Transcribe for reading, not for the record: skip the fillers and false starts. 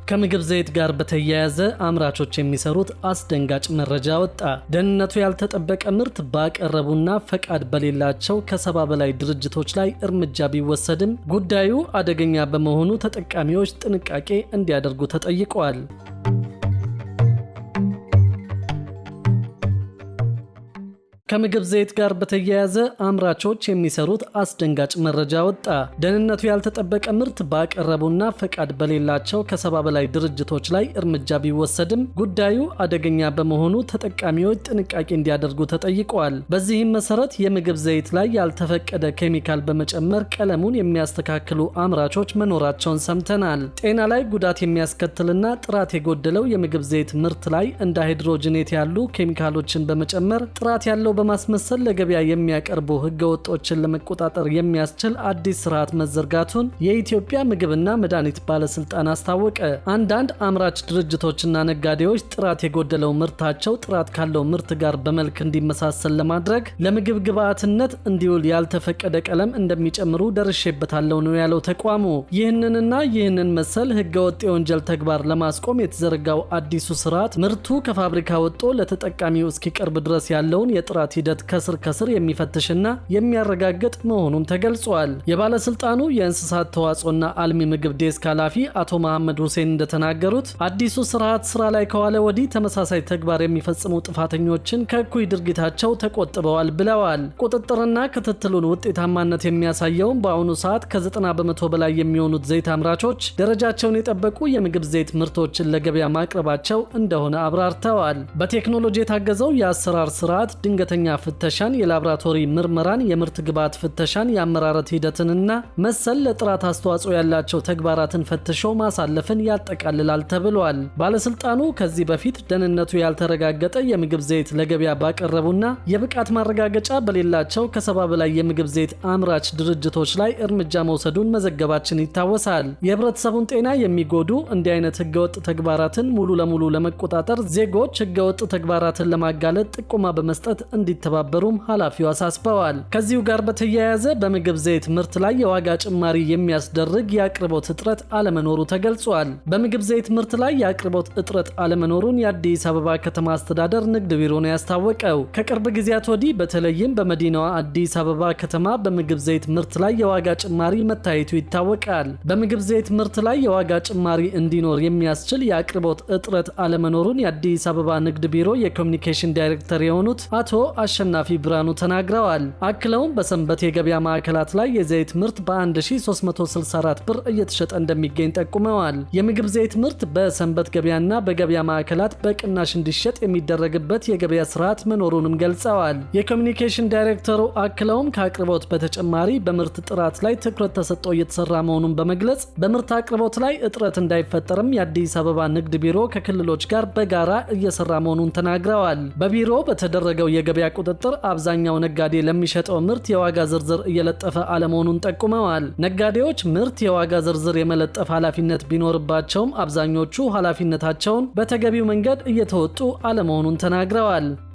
ከምግብ ዘይት ጋር በተያያዘ አምራቾች የሚሰሩት አስደንጋጭ መረጃ ወጣ። ደህንነቱ ያልተጠበቀ ምርት ባቀረቡና ፈቃድ በሌላቸው ከ70 በላይ ድርጅቶች ላይ እርምጃ ቢወሰድም ጉዳዩ አደገኛ በመሆኑ ተጠቃሚዎች ጥንቃቄ እንዲያደርጉ ተጠይቀዋል። ከምግብ ዘይት ጋር በተያያዘ አምራቾች የሚሰሩት አስደንጋጭ መረጃ ወጣ። ደህንነቱ ያልተጠበቀ ምርት ባቀረቡና ፈቃድ በሌላቸው ከ70 በላይ ድርጅቶች ላይ እርምጃ ቢወሰድም ጉዳዩ አደገኛ በመሆኑ ተጠቃሚዎች ጥንቃቄ እንዲያደርጉ ተጠይቀዋል። በዚህም መሰረት የምግብ ዘይት ላይ ያልተፈቀደ ኬሚካል በመጨመር ቀለሙን የሚያስተካክሉ አምራቾች መኖራቸውን ሰምተናል። ጤና ላይ ጉዳት የሚያስከትልና ጥራት የጎደለው የምግብ ዘይት ምርት ላይ እንደ ሃይድሮጅኔት ያሉ ኬሚካሎችን በመጨመር ጥራት ያለው በማስመሰል ለገበያ የሚያቀርቡ ህገወጦችን ለመቆጣጠር የሚያስችል አዲስ ስርዓት መዘርጋቱን የኢትዮጵያ ምግብና መድኃኒት ባለስልጣን አስታወቀ። አንዳንድ አምራች ድርጅቶችና ነጋዴዎች ጥራት የጎደለው ምርታቸው ጥራት ካለው ምርት ጋር በመልክ እንዲመሳሰል ለማድረግ ለምግብ ግብዓትነት እንዲውል ያልተፈቀደ ቀለም እንደሚጨምሩ ደርሼበታለሁ ነው ያለው ተቋሙ። ይህንን መሰል ህገወጥ የወንጀል ተግባር ለማስቆም የተዘረጋው አዲሱ ስርዓት ምርቱ ከፋብሪካ ወጥቶ ለተጠቃሚው እስኪቀርብ ድረስ ያለውን የጥራት ሂደት ከስር የሚፈትሽና የሚያረጋግጥ መሆኑን ተገልጿል። የባለስልጣኑ የእንስሳት ተዋጽኦና አልሚ ምግብ ዴስክ ኃላፊ አቶ መሐመድ ሁሴን እንደተናገሩት አዲሱ ስርዓት ስራ ላይ ከዋለ ወዲህ ተመሳሳይ ተግባር የሚፈጽሙ ጥፋተኞችን ከእኩይ ድርጊታቸው ተቆጥበዋል ብለዋል። ቁጥጥርና ክትትሉን ውጤታማነት የሚያሳየውን በአሁኑ ሰዓት ከ90 በመቶ በላይ የሚሆኑት ዘይት አምራቾች ደረጃቸውን የጠበቁ የምግብ ዘይት ምርቶችን ለገበያ ማቅረባቸው እንደሆነ አብራርተዋል። በቴክኖሎጂ የታገዘው የአሰራር ስርዓት ድንገተኛ ፍተሻን፣ የላብራቶሪ ምርመራን፣ የምርት ግብዓት ፍተሻን፣ የአመራረት ሂደትንና መሰል ለጥራት አስተዋጽኦ ያላቸው ተግባራትን ፈትሾ ማሳለፍን ያጠቃልላል ተብሏል። ባለስልጣኑ ከዚህ በፊት ደህንነቱ ያልተረጋገጠ የምግብ ዘይት ለገበያ ባቀረቡና የብቃት ማረጋገጫ በሌላቸው ከ70 በላይ የምግብ ዘይት አምራች ድርጅቶች ላይ እርምጃ መውሰዱን መዘገባችን ይታወሳል። የህብረተሰቡን ጤና የሚጎዱ እንዲህ አይነት ህገወጥ ተግባራትን ሙሉ ለሙሉ ለመቆጣጠር ዜጎች ህገወጥ ተግባራትን ለማጋለጥ ጥቆማ በመስጠት እንዲተባበሩም ኃላፊው አሳስበዋል። ከዚሁ ጋር በተያያዘ በምግብ ዘይት ምርት ላይ የዋጋ ጭማሪ የሚያስደርግ የአቅርቦት እጥረት አለመኖሩ ተገልጿል። በምግብ ዘይት ምርት ላይ የአቅርቦት እጥረት አለመኖሩን የአዲስ አበባ ከተማ አስተዳደር ንግድ ቢሮ ነው ያስታወቀው። ከቅርብ ጊዜያት ወዲህ በተለይም በመዲናዋ አዲስ አበባ ከተማ በምግብ ዘይት ምርት ላይ የዋጋ ጭማሪ መታየቱ ይታወቃል። በምግብ ዘይት ምርት ላይ የዋጋ ጭማሪ እንዲኖር የሚያስችል የአቅርቦት እጥረት አለመኖሩን የአዲስ አበባ ንግድ ቢሮ የኮሚኒኬሽን ዳይሬክተር የሆኑት አቶ አሸናፊ ብርሃኑ ተናግረዋል። አክለውም በሰንበት የገበያ ማዕከላት ላይ የዘይት ምርት በ1364 ብር እየተሸጠ እንደሚገኝ ጠቁመዋል። የምግብ ዘይት ምርት በሰንበት ገበያና በገበያ ማዕከላት በቅናሽ እንዲሸጥ የሚደረግበት የገበያ ስርዓት መኖሩንም ገልጸዋል። የኮሚኒኬሽን ዳይሬክተሩ አክለውም ከአቅርቦት በተጨማሪ በምርት ጥራት ላይ ትኩረት ተሰጥቶ እየተሰራ መሆኑን በመግለጽ በምርት አቅርቦት ላይ እጥረት እንዳይፈጠርም የአዲስ አበባ ንግድ ቢሮ ከክልሎች ጋር በጋራ እየሰራ መሆኑን ተናግረዋል። በቢሮ በተደረገው የገበያ ቁጥጥር አብዛኛው ነጋዴ ለሚሸጠው ምርት የዋጋ ዝርዝር እየለጠፈ አለመሆኑን ጠቁመዋል። ነጋዴዎች ምርት የዋጋ ዝርዝር የመለጠፍ ኃላፊነት ቢኖርባቸውም አብዛኞቹ ኃላፊነታቸውን በተገቢው መንገድ እየተወጡ አለመሆኑን ተናግረዋል።